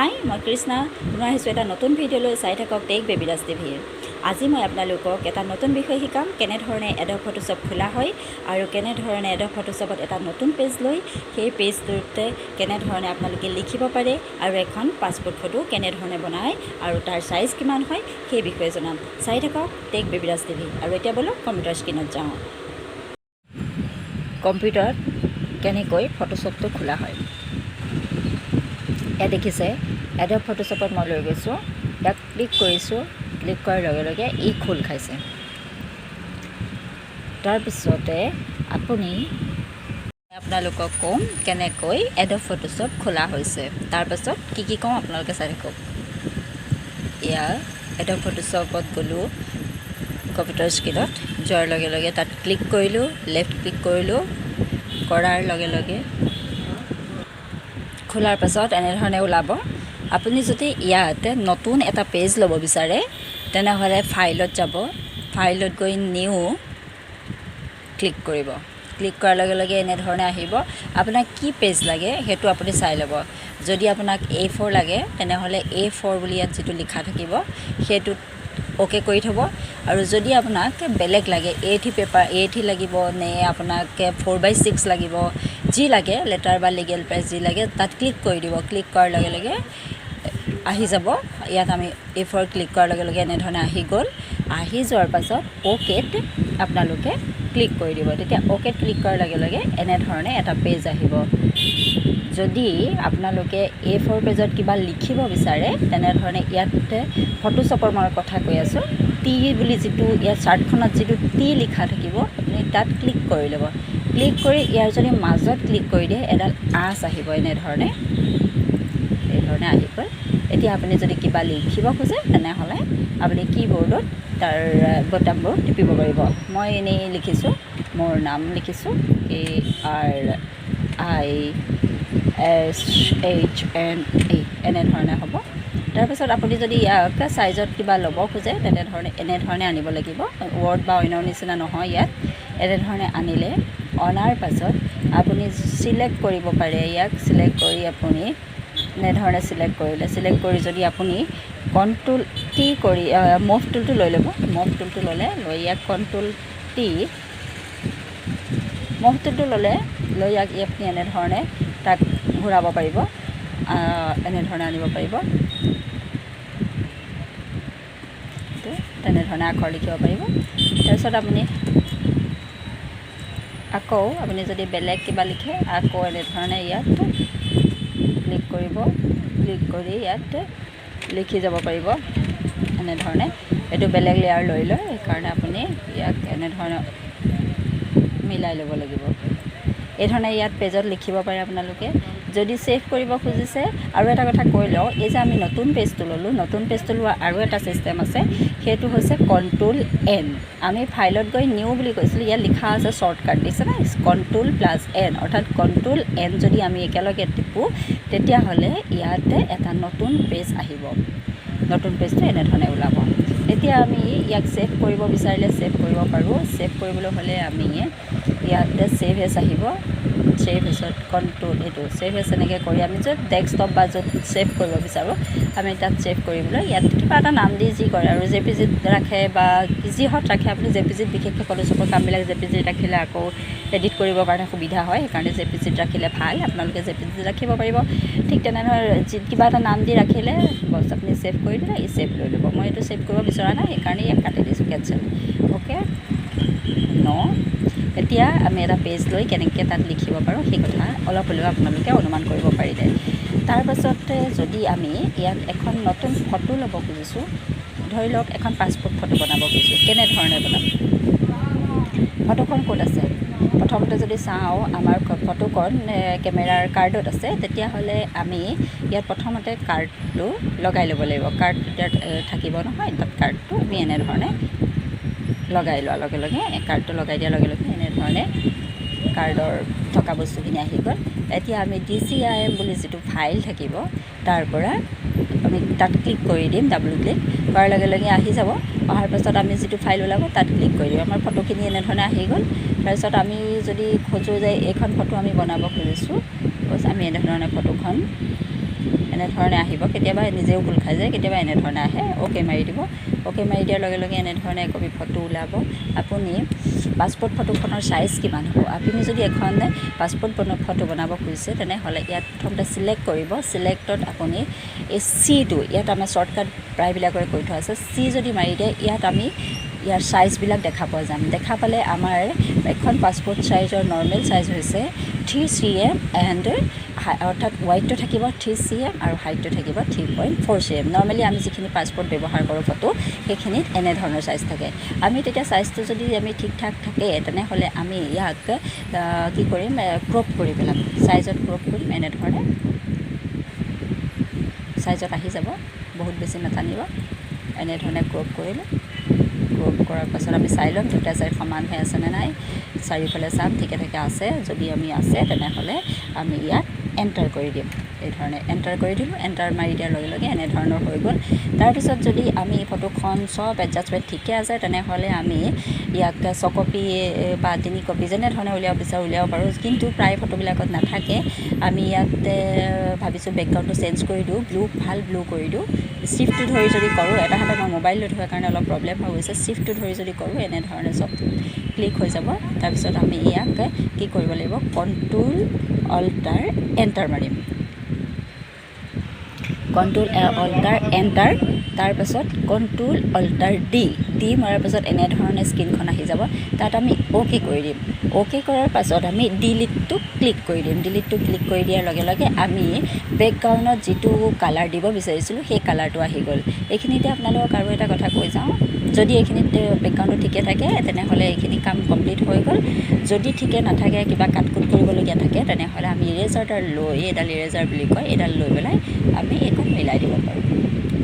হাই মই কৃষ্ণা পুনৰ আহিছোঁ এটা নতুন ভিডিঅ'লৈ চাই থাকক টেক বেবিৰাজ টিভিৰ। আজি মই আপোনালোকক এটা নতুন বিষয় শিকাম, কেনেধৰণে এডব ফটোশ্বপ খোলা হয় আৰু কেনেধৰণে এডব ফটোশ্বপত এটা নতুন পেজ লৈ সেই পেজটোতে কেনেধৰণে আপোনালোকে লিখিব পাৰে আৰু এখন পাছপোৰ্ট ফটো কেনেধৰণে বনায় আৰু তাৰ চাইজ কিমান হয় সেই বিষয়ে জনাম। চাই থাকক টেক বেবিৰাজ টিভি। আৰু এতিয়া বলক কম্পিউটাৰ স্ক্ৰীণত যাওঁ। কম্পিউটাৰত কেনেকৈ ফটোশ্বপটো খোলা হয় ইয়াত দেখিছে। এডব ফটোশ্বপত মই লৈ গৈছোঁ, ইয়াক ক্লিক কৰিছোঁ। ক্লিক কৰাৰ লগে লগে ই খোল খাইছে। তাৰপিছতে আপোনালোকক ক'ম কেনেকৈ এডব ফটোশ্বপ খোলা হৈছে। তাৰপাছত কি কওঁ আপোনালোকে চাই থাকক। ইয়াৰ এডব ফটোশ্বপত গ'লোঁ, কম্পিউটাৰ স্ক্ৰীণত যোৱাৰ লগে লগে তাত ক্লিক কৰিলোঁ, লেফ্ট ক্লিক কৰিলোঁ। কৰাৰ লগে লগে খোলাৰ পাছত এনেধৰণে ওলাব। আপুনি যদি ইয়াত নতুন এটা পেজ ল'ব বিচাৰে তেনেহ'লে ফাইলত যাব, ফাইলত গৈ নিউ ক্লিক কৰিব। ক্লিক কৰাৰ লগে লগে এনেধৰণে আহিব। আপোনাক কি পেজ লাগে সেইটো আপুনি চাই ল'ব। যদি আপোনাক A4 লাগে তেনেহ'লে A4 বুলি ইয়াত যিটো লিখা থাকিব সেইটোত অ'কে কৰি থ'ব। আৰু যদি আপোনাক বেলেগ লাগে A3 পেপাৰ A3 লাগিব নে আপোনাক 4/6 লাগিব, যি লাগে লেটাৰ বা লিগেল পেজ যি লাগে তাত ক্লিক কৰি দিব। ক্লিক কৰাৰ লগে লগে আহি যাব। ইয়াত আমি A4 ক্লিক কৰাৰ লগে লগে এনেধৰণে আহি গ'ল। আহি যোৱাৰ পাছত অ'কেত আপোনালোকে ক্লিক কৰি দিব। তেতিয়া অ'কেত ক্লিক কৰাৰ লগে লগে এনেধৰণে এটা পেজ আহিব। যদি আপোনালোকে A4 পেজত কিবা লিখিব বিচাৰে তেনেধৰণে ইয়াত ফটোশ্বপৰ মই কথা কৈ আছোঁ, টি বুলি যিটো ইয়াত চাৰ্টখনত যিটো টি লিখা থাকিব আপুনি তাত ক্লিক কৰি ল'ব। ক্লিক কৰি ইয়াৰ যদি মাজত ক্লিক কৰি দিয়ে এডাল আঁচ আহিব। এইধৰণে আহি গ'ল। এতিয়া আপুনি যদি কিবা লিখিব খোজে তেনেহ'লে আপুনি কীবৰ্ডত তাৰ বটামবোৰ টিপিব পাৰিব। মই এনেই লিখিছোঁ, মোৰ নাম লিখিছোঁ KRISHNA, এনেধৰণে হ'ব। তাৰপিছত আপুনি যদি ইয়াক চাইজত কিবা ল'ব খোজে এনেধৰণে আনিব লাগিব। ৱৰ্ড বা অন্যৰ নিচিনা নহয়। ইয়াত এনেধৰণে আনিলে, অনাৰ পাছত আপুনি চিলেক্ট কৰিব পাৰে। ইয়াক চিলেক্ট কৰি আপুনি এনেধৰণে চিলেক্ট কৰিলে, চিলেক্ট কৰি যদি আপুনি কণ্ট্ৰল টি কৰি মুভ টুলটো লৈ ল'ব। মুভ টুলটো লৈ ইয়াক কণ্ট্ৰল টি মুভ টুলটো লৈ ইয়াক আপুনি এনেধৰণে তাক ঘূৰাব পাৰিব, এনেধৰণে আনিব পাৰিব। তেনেধৰণে আখৰ লিখিব পাৰিব। তাৰপিছত আপুনি যদি বেলেগ কিবা লিখে আকৌ এনেধৰণে ইয়াত ক্লিক কৰিব। ক্লিক কৰি ইয়াত লিখি যাব পাৰিব এনেধৰণে। এইটো বেলেগ লেয়াৰ লৈ লয়, সেইকাৰণে আপুনি ইয়াক এনেধৰণে মিলাই ল'ব লাগিব। এইধৰণে ইয়াত পেজত লিখিব পাৰে আপোনালোকে। যদি ছেভ কৰিব খুজিছে, আৰু এটা কথা কৈ লওঁ, এই যে আমি নতুন পেজটো ল'লোঁ, নতুন পেজটো লোৱা আৰু এটা ছিষ্টেম আছে, সেইটো হৈছে Ctrl+N। আমি ফাইলত গৈ নিউ বুলি কৈছিলোঁ, ইয়াত লিখা আছে শ্বৰ্টকাট দিছেনে Ctrl+N, অৰ্থাৎ Ctrl+N যদি আমি একেলগে টিপোঁ তেতিয়াহ'লে ইয়াতে এটা নতুন পেজ আহিব। নতুন পেজটো এনেধৰণে ওলাব। এতিয়া আমি ইয়াক ছেভ কৰিব বিচাৰিলে ছেভ কৰিব পাৰোঁ। ছেভ কৰিবলৈ হ'লে আমি ইয়াতে ছেভ এছ আহিব। ছেভ এছত এইটো ছেভ এছ এনেকৈ কৰি আমি য'ত ডেস্কটপ বা য'ত ছেভ কৰিব বিচাৰোঁ আমি তাত ছেভ কৰিবলৈ ইয়াত কিবা এটা নাম দি যি কৰে আৰু JPGত ৰাখে বা যিহত ৰাখে আপুনি। JPGত বিশেষকৈ ফটোশ্বপৰ কামবিলাক JPGত ৰাখিলে আকৌ এডিট কৰিবৰ কাৰণে সুবিধা হয়, সেইকাৰণে JPGত ৰাখিলে ভাল। আপোনালোকে JPGত ৰাখিব পাৰিব। ঠিক তেনেধৰণে কিবা এটা নাম দি ৰাখিলে বছ আপুনি ছেভ কৰি দিলে, ই ছেভ লৈ ল'ব। মই এইটো ছেভ কৰিব বিচৰা নাই, সেইকাৰণে ইয়াক কাটি দিছোঁ, কেনচেল। অ'কে এতিয়া আমি এটা পেজ লৈ কেনেকৈ তাত লিখিব পাৰোঁ সেই কথা অলপ হ'লেও আপোনালোকে অনুমান কৰিব পাৰিলে। তাৰপাছতে যদি আমি ইয়াত এখন নতুন ফটো ল'ব খুজিছোঁ, ধৰি লওক এখন পাছপোৰ্ট ফটো বনাব খুজিছোঁ, কেনেধৰণে বনাম? ফটোখন ক'ত আছে? প্ৰথমতে যদি চাওঁ আমাৰ ফটোখন কেমেৰাৰ কাৰ্ডত আছে, তেতিয়াহ'লে আমি ইয়াত প্ৰথমতে কাৰ্ডটো লগাই ল'ব লাগিব। কাৰ্ডটো ইয়াত থাকিব নহয়, তাত কাৰ্ডটো আমি এনেধৰণে লগাই লোৱাৰ লগে লগে কাৰ্ডটো লগাই দিয়াৰ লগে লগে এনেধৰণে কাৰ্ডৰ থকা বস্তুখিনি আহি গ'ল। এতিয়া আমি DCIM বুলি যিটো ফাইল থাকিব তাৰ পৰা আমি তাত ক্লিক কৰি দিম। ডাবল ক্লিক কৰাৰ লগে লগে আহি যাব। অহাৰ পাছত আমি যিটো ফাইল ওলাব তাত ক্লিক কৰি দিম। আমাৰ ফটোখিনি এনেধৰণে আহি গ'ল। তাৰপিছত আমি যদি খোজোঁ যে এইখন ফটো আমি বনাব খুজিছোঁ, আমি এনেধৰণে ফটোখন এনেধৰণে আহিব কেতিয়াবা নিজেও ভুল খাই যায় কেতিয়াবা এনেধৰণে আহে অ'কে মাৰি দিব অ'কে মাৰি দিয়াৰ লগে লগে এনেধৰণে একপি ফটো ওলাব আপুনি পাছপোৰ্ট ফটোখনৰ চাইজ কিমান হ'ব আপুনি যদি এখন পাছপোৰ্ট ফটো বনাব খুজিছে তেনেহ'লে ইয়াত প্ৰথমতে চিলেক্ট কৰিব চিলেক্টত আপুনি এই চিটো ইয়াত আমাৰ শ্বৰ্টকাট প্ৰায়বিলাকৰে কৈ থোৱা আছে চি যদি মাৰি দিয়ে ইয়াত আমি ইয়াৰ চাইজবিলাক দেখা পোৱা যাম দেখা পালে আমাৰ এখন পাছপোৰ্ট চাইজৰ নৰ্মেল চাইজ হৈছে 3 cm এণ্ড অৰ্থাৎ ৱাইডটো থাকিব 3 cm আৰু হাইটটো থাকিব 3.4 cm নৰ্মেলি আমি যিখিনি পাছপোৰ্ট ব্যৱহাৰ কৰোঁ ফটো সেইখিনিত এনেধৰণৰ চাইজ থাকে আমি তেতিয়া চাইজটো যদি আমি ঠিক ঠাক থাকে তেনেহ'লে আমি ইয়াক কি কৰিম ক্ৰপ কৰি পেলাম চাইজত ক্ৰপ কৰিম এনেধৰণে চাইজত আহি যাব বহুত বেছি নাটানিব এনেধৰণে ক্ৰপ কৰিলোঁ ক্ৰপ কৰাৰ পাছত আমি চাই ল'ম দুটা চাইড সমান হৈ আছেনে নাই চাৰিওফালে চাম ঠিকে ঠাকে আছে যদি আমি আছে তেনেহ'লে আমি ইয়াত এণ্টাৰ কৰি দিম এই ধৰণে এণ্টাৰ কৰি দিলোঁ এণ্টাৰ মাৰি দিয়াৰ লগে লগে এনেধৰণৰ হৈ গ'ল তাৰপিছত যদি আমি ফটোখন চব এডজাষ্টমেণ্ট ঠিকে আছে তেনেহ'লে আমি ইয়াক 6 কপি বা 3 কপি যেনেধৰণে উলিয়াব বিচাৰোঁ উলিয়াব পাৰোঁ কিন্তু প্ৰায় ফটোবিলাকত নাথাকে আমি ইয়াত ভাবিছোঁ বেকগ্ৰাউণ্ডটো চেঞ্জ কৰি দিওঁ ভাল ব্লু কৰি দিওঁ শ্বিফ্টটো ধৰি যদি কৰোঁ এটা হাতে মই মোবাইল লৈ থকাৰ কাৰণে অলপ প্ৰব্লেম হৈ গৈছে শ্বিফ্টটো ধৰি যদি কৰোঁ এনেধৰণে চব ক্লিক হৈ যাব তাৰপিছত আমি ইয়াক কি কৰিব লাগিব কণ্ট্ৰোল অল্টাৰ এণ্টাৰ মাৰিম কণ্ট্ৰোল অল্টাৰ এণ্টাৰ তাৰপাছত কণ্ট্ৰোল অল্টাৰ ডি মৰাৰ পাছত এনেধৰণে স্ক্ৰীনখন আহি যাব তাত আমি অ'কে কৰি দিম অ'কে কৰাৰ পাছত আমি ডিলিটটো ক্লিক কৰি দিম ডিলিটটো ক্লিক কৰি দিয়াৰ লগে লগে আমি বেকগ্ৰাউণ্ডত যিটো কালাৰ দিব বিচাৰিছিলোঁ সেই কালাৰটো আহি গ'ল এইখিনিতে আপোনালোকক আৰু এটা কথা কৈ যাওঁ যদি এইখিনিত বেকগ্ৰাউণ্ডটো ঠিকে থাকে তেনেহ'লে এইখিনি কাম কমপ্লিট হৈ গ'ল যদি ঠিকে নাথাকে কিবা কাটকুট কৰিবলগীয়া থাকে তেনেহ'লে আমি ইৰেজাৰডাল লৈ এইডাল ইৰেজাৰ বুলি কয় এইডাল লৈ পেলাই আমি এইখন মিলাই দিব পাৰোঁ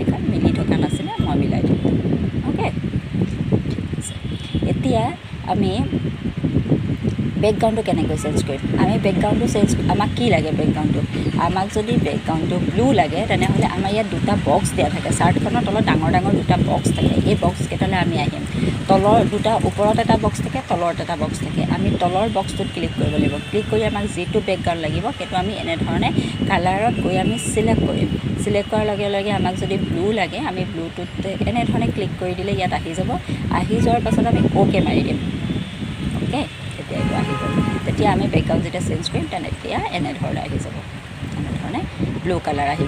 এইখন মিলি থকা নাছিলে মই মিলাই দিম অ'কে ঠিক আছে এতিয়া আমি বেকগ্ৰাউণ্ডটো কেনেকৈ চেঞ্জ কৰিম আমি বেকগ্ৰাউণ্ডটো আমাক কি লাগে বেকগ্ৰাউণ্ডটো আমাক যদি বেকগ্ৰাউণ্ডটো ব্লু লাগে তেনেহ'লে আমাৰ ইয়াত দুটা বক্স দিয়া থাকে চাৰ্টখনৰ তলত ডাঙৰ ডাঙৰ দুটা বক্স থাকে এই বক্সকেইটালৈ আমি আহিম তলৰ দুটা ওপৰত এটা বক্স থাকে তলত এটা বক্স থাকে আমি তলৰ বক্সটোত ক্লিক কৰিব লাগিব ক্লিক কৰি আমাক যিটো বেকগ্ৰাউণ্ড লাগিব সেইটো আমি এনেধৰণে কালাৰত গৈ আমি চিলেক্ট কৰিম চিলেক্ট কৰাৰ লগে লগে আমাক যদি ব্লু লাগে আমি ব্লুটোত এনেধৰণে ক্লিক কৰি দিলে ইয়াত আহি যাব আহি যোৱাৰ পাছত আমি অ'কে মাৰি দিম অ'কে তেতিয়া এইটো আহি গ'ল তেতিয়া আমি বেকগ্ৰাউণ্ড যেতিয়া চেঞ্জ কৰিম তেতিয়া এনেধৰণে আহি যাব এনেধৰণে ব্লু কালাৰ আহি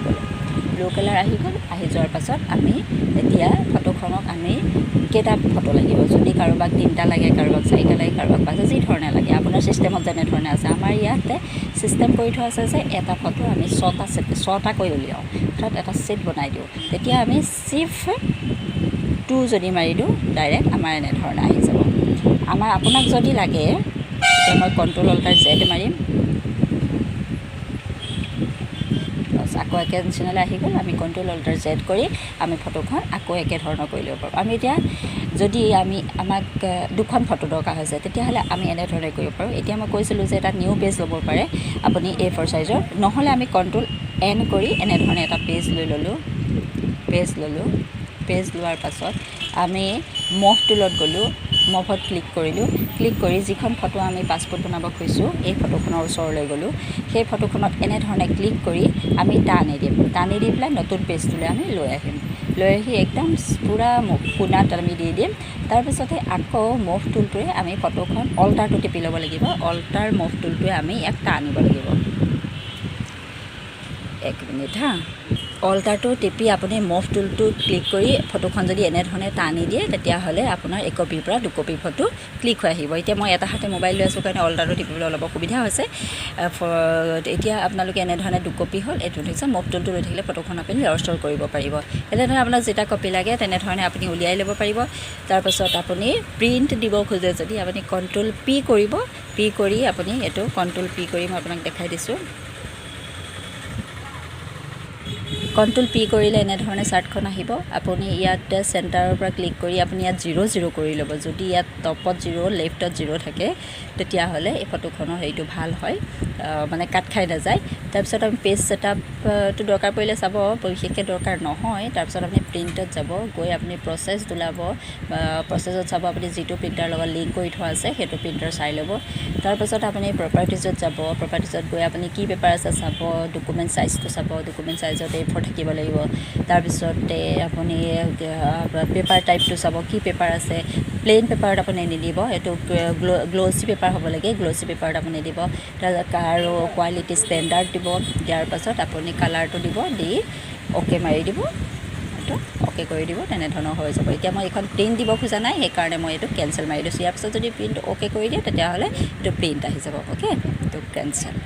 গ'ল আহি যোৱাৰ পাছত আমি এতিয়া ফটোখনক আমি কেইটা ফটো লাগিব যদি কাৰোবাক 3টা লাগে কাৰোবাক 4টা লাগে কাৰোবাক 5টা যি ধৰণে লাগে আপোনাৰ চিষ্টেমত যেনেধৰণে আছে আমাৰ ইয়াতে চিষ্টেম কৰি থোৱা আছে যে এটা ফটো আমি 6টাকৈ উলিয়াওঁ অৰ্থাৎ এটা ছেট বনাই দিওঁ তেতিয়া আমি Shift 2 যদি মাৰি দিওঁ ডাইৰেক্ট আমাৰ এনেধৰণে আহি যাব আপোনাক যদি লাগে তেতিয়া মই কণ্ট্ৰোল অল্টাৰ জেড মাৰিম আকৌ একে নিচিনালৈ আহি গ'ল আমি কণ্ট্ৰোল অল্টাৰ জেড কৰি আমি ফটোখন আকৌ একেধৰণৰ কৰি ল'ব পাৰোঁ আমি এতিয়া যদি আমাক 2খন ফটো দৰকাৰ হৈছে তেতিয়াহ'লে আমি এনেধৰণে কৰিব পাৰোঁ এতিয়া মই কৈছিলোঁ যে এটা নিউ পেজ ল'ব পাৰে আপুনি A4 চাইজৰ নহ'লে আমি কণ্ট্ৰোল N কৰি এনেধৰণে এটা পেজ লৈ ল'লোঁ পেজ লোৱাৰ পাছত আমি মভ টুলত গ'লোঁ মভত ক্লিক কৰিলোঁ ক্লিক কৰি যিখন ফটো আমি পাছপোৰ্ট বনাব খুজিছোঁ এই ফটোখনৰ ওচৰলৈ গ'লোঁ সেই ফটোখনত এনেধৰণে ক্লিক কৰি আমি টানি দি পেলাই নতুন পেজটোলৈ আমি লৈ আহি একদম পূৰা কোণাত আমি দি দিম তাৰপিছতে আকৌ মভ টুলটোৱে আমি ফটোখন অল্টাৰটো টিপি ল'ব লাগিব অল্টাৰ মভ টুলটোৱে আমি ইয়াক টানিব লাগিব 1 মিনিট অল্টাৰটো টিপি আপুনি মভ টুলটো ক্লিক কৰি ফটোখন যদি এনেধৰণে টানি দিয়ে তেতিয়াহ'লে আপোনাৰ 1 কপিৰ পৰা 2 কপি ফটো ক্লিক হৈ আহিব এতিয়া মই এটা হাতে মোবাইল লৈ আছোঁ কাৰণে অল্টাৰটো টিপিবলৈ অলপ অসুবিধা হৈছে এতিয়া আপোনালোকে এনেধৰণে 2 কপি হ'ল এইটো হৈছে মভ টুলটো লৈ থাকিলে ফটোখন আপুনি ষ্ট'ৰ কৰিব পাৰিব এনেধৰণে আপোনাক যেটা কপি লাগে তেনেধৰণে আপুনি উলিয়াই ল'ব পাৰিব তাৰপাছত আপুনি প্ৰিণ্ট দিব খোজে যদি আপুনি কণ্ট্ৰোল P কৰিব P কৰি আপুনি এইটো কণ্ট্ৰোল P কৰি মই আপোনাক দেখাই দিছোঁ কণ্ট্ৰোল P কৰিলে এনেধৰণে চাৰ্টখন আহিব আপুনি ইয়াত চেণ্টাৰৰ পৰা ক্লিক কৰি আপুনি ইয়াত 0 কৰি ল'ব যদি ইয়াত টপত 0 লেফ্টত 0 থাকে তেতিয়াহ'লে এই ফটোখনৰ হেৰিটো ভাল হয় মানে কাট খাই নাযায় তাৰপিছত আমি পেজ ছেটআপটো দৰকাৰ পৰিলে চাব, বিশেষকৈ দৰকাৰ নহয়। তাৰপিছত আপুনি প্ৰিণ্টত যাব, গৈ আপুনি প্ৰচেছ ওলাব, প্ৰচেছত চাব আপুনি যিটো প্ৰিণ্টাৰ লগত লিংক কৰি থোৱা আছে সেইটো প্ৰিণ্টাৰ চাই ল'ব। তাৰপাছত আপুনি প্ৰপাৰ্টিজত যাব, প্ৰপাৰ্টিজত গৈ আপুনি কি পেপাৰ আছে চাব, ডকুমেণ্ট চাইজটো চাব, ডকুমেণ্ট চাইজত A4 থাকিব লাগিব। তাৰপিছতে আপুনি পেপাৰ টাইপটো চাব, কি পেপাৰ আছে। প্লেইন পেপাৰত আপুনি নিদিব, এইটো গ্ল'চি পেপাৰ হ'ব লাগে, গ্ল'চি পেপাৰত আপুনি দিব। আৰু কোৱালিটি ষ্টেণ্ডাৰ্ড দিব। দিয়াৰ পাছত আপুনি কালাৰটো দিব, দি অ'কে মাৰি দিব, এইটো অ'কে কৰি দিব, তেনেধৰণৰ হৈ যাব। এতিয়া মই এইখন প্ৰিণ্ট দিব খোজা নাই, সেইকাৰণে মই এইটো কেঞ্চেল মাৰি দিছোঁ। ইয়াৰ পিছত যদি প্ৰিণ্ট অ'কে কৰি দিয়ে তেতিয়াহ'লে এইটো প্ৰিণ্ট আহি যাব। অ'কে, এইটো কেঞ্চেল।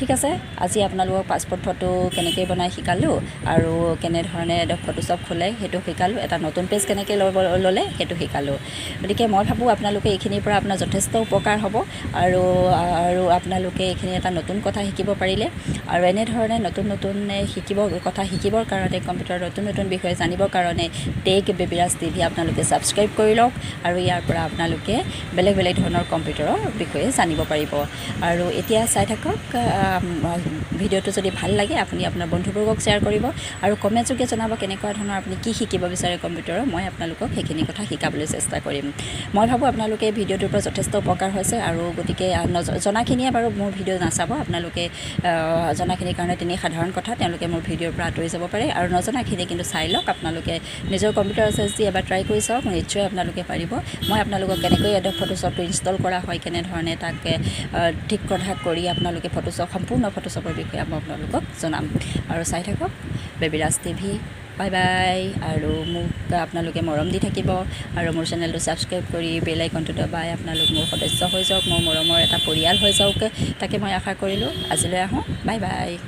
ঠিক আছে, আজি আপোনালোকক পাছপৰ্ট ফটো কেনেকৈ বনাই শিকালোঁ আৰু কেনেধৰণে ফটোশ্বপ খোলে সেইটো শিকালোঁ, এটা নতুন পেজ কেনেকৈ ল'লে সেইটো শিকালোঁ। গতিকে মই ভাবোঁ আপোনালোকে এইখিনিৰ পৰা আপোনাৰ যথেষ্ট উপকাৰ হ'ব আৰু আপোনালোকে এইখিনি এটা নতুন কথা শিকিব পাৰিলে। আৰু এনেধৰণে নতুন কথা শিকিবৰ কাৰণে, কম্পিউটাৰৰ নতুন বিষয়ে জানিবৰ কাৰণে টেক বেবিৰাজ TV আপোনালোকে ছাবস্ক্ৰাইব কৰি লওক আৰু ইয়াৰ পৰা আপোনালোকে বেলেগ ধৰণৰ কম্পিউটাৰৰ বিষয়ে জানিব পাৰিব। আৰু এতিয়া চাই থাকক, ভিডিঅ'টো যদি ভাল লাগে আপুনি আপোনাৰ বন্ধুবৰ্গক শ্বেয়াৰ কৰিব আৰু কমেণ্ট যোগে জনাব কেনেকুৱা ধৰণৰ আপুনি কি শিকিব বিচাৰে কম্পিউটাৰৰ। মই আপোনালোকক সেইখিনি কথা শিকাবলৈ চেষ্টা কৰিম। মই ভাবোঁ আপোনালোকে ভিডিঅ'টোৰ পৰা যথেষ্ট উপকাৰ হৈছে আৰু গতিকে জনাখিনিয়ে বাৰু মোৰ ভিডিঅ' নাচাব। আপোনালোকে জনাখিনিৰ কাৰণে তেনেই সাধাৰণ কথা, তেওঁলোকে মোৰ ভিডিঅ'ৰ পৰা আঁতৰি যাব পাৰে। আৰু নজনাখিনি কিন্তু চাই লওক, আপোনালোকে নিজৰ কম্পিউটাৰ আছে যদি এবাৰ ট্ৰাই কৰি চাওক, নিশ্চয় আপোনালোকে পাৰিব। মই আপোনালোকক কেনেকৈ ফটোশ্বপটো ইনষ্টল কৰা হয়, কেনেধৰণে তাক ঠিক কথা কৰি আপোনালোকে সম্পূৰ্ণ ফটোশ্বপৰ বিষয়ে মই আপোনালোকক জনাম। আৰু চাই থাকক বেবিৰাজ TV। Bye bye. আৰু মোক আপোনালোকে মৰম দি থাকিব আৰু মোৰ চেনেলটো ছাবস্ক্ৰাইব কৰি বেল আইকনটো দবাই আপোনালোক মোৰ সদস্য হৈ যাওক, মোৰ মৰমৰ এটা পৰিয়াল হৈ যাওক, তাকে মই আশা কৰিলোঁ। আজিলৈ আহোঁ, বাই বাই।